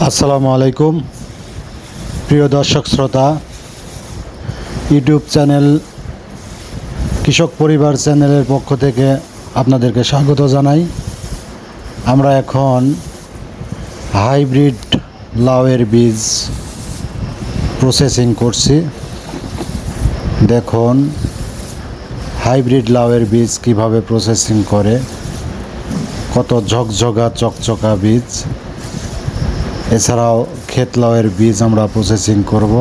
আসসালামু আলাইকুম প্রিয় দর্শক শ্রোতা, ইউটিউব চ্যানেল কৃষক পরিবার চ্যানেলের পক্ষ থেকে আপনাদেরকে স্বাগত জানাই। আমরা এখন হাইব্রিড লাউয়ের বীজ প্রসেসিং করছি। দেখুন হাইব্রিড লাউয়ের বীজ কিভাবে প্রসেসিং করে, কত ঝকঝকা চকচকা বীজ। এছাড়াও ক্ষেত লাউয়ের বীজ আমরা প্রসেসিং করব।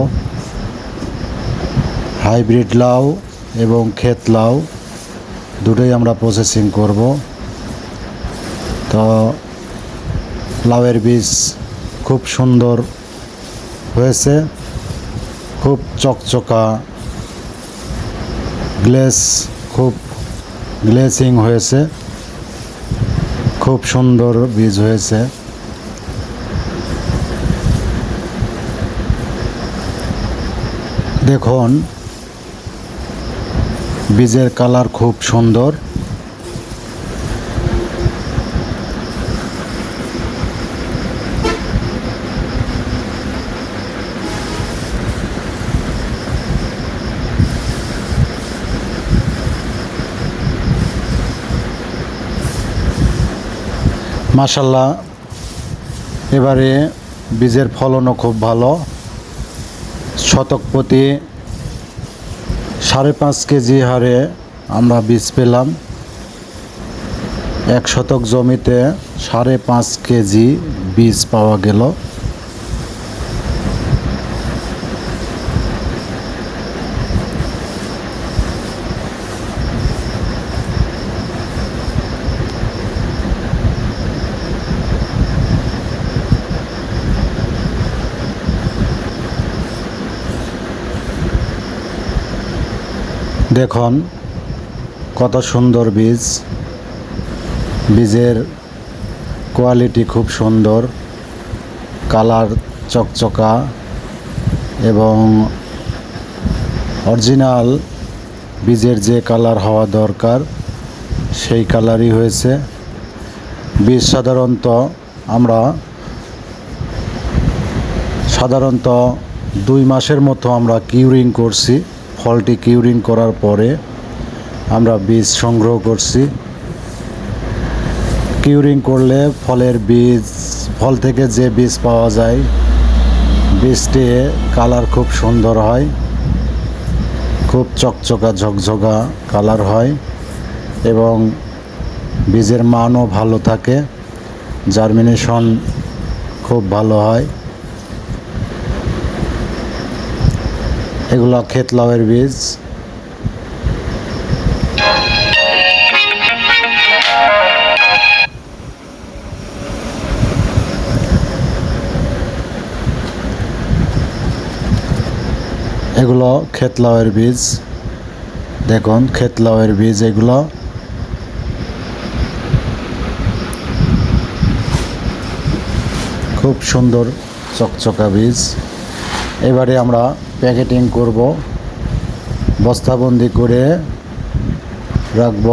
হাইব্রিড লাউ এবং ক্ষেত লাউ দুটোই আমরা প্রসেসিং করব। তো লাউয়ের বীজ খুব সুন্দর হয়েছে, খুব চকচকা খুব গ্লেসিং হয়েছে, খুব সুন্দর বীজ হয়েছে। দেখুন বীজের কালার খুব সুন্দর। মাশাআল্লাহ, এবারে বীজের ফলনও খুব ভালো। শতক প্রতি 5.5 কেজি হারে আমরা বীজ পেলাম। 1 শতক জমিতে 5.5 কেজি বীজ পাওয়া গেল। দেখুন কত সুন্দর বীজ, বীজের কোয়ালিটি খুব সুন্দর, কালার চকচকা এবং অরিজিনাল বীজের যে কালার হওয়া দরকার সেই কালারই হয়েছে। বীজ সাধারণত 2 মাসের মতো আমরা কিউরিং করছি। ফলটি কিউরিং করার পরে আমরা বীজ সংগ্রহ করছি। কিউরিং করলে ফল থেকে যে বীজ পাওয়া যায়, বীজটি কালার খুব সুন্দর হয়, খুব চকচকা ঝকঝকা কালার হয় এবং বীজের মানও ভালো থাকে, জার্মিনেশন খুব ভালো হয়। এগুলো ক্ষেত লাউয়ের বীজ। এগুলো ক্ষেত লাউয়ের বীজ। দেখুন ক্ষেত লাউয়ের বীজ এগুলো। খুব সুন্দর চকচকা বীজ। এবারে আমরা প্যাকেটিং করব, বস্তাবন্দি করে রাখব।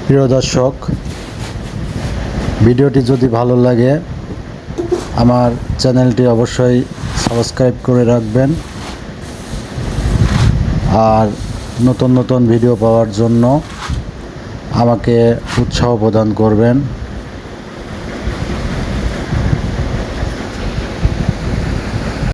প্রিয় দর্শক, ভিডিওটি যদি ভালো লাগে আমার চ্যানেলটি অবশ্যই সাবস্ক্রাইব করে রাখবেন আর নতুন নতুন ভিডিও পাওয়ার জন্য আমাকে উৎসাহ প্রদান করবেন।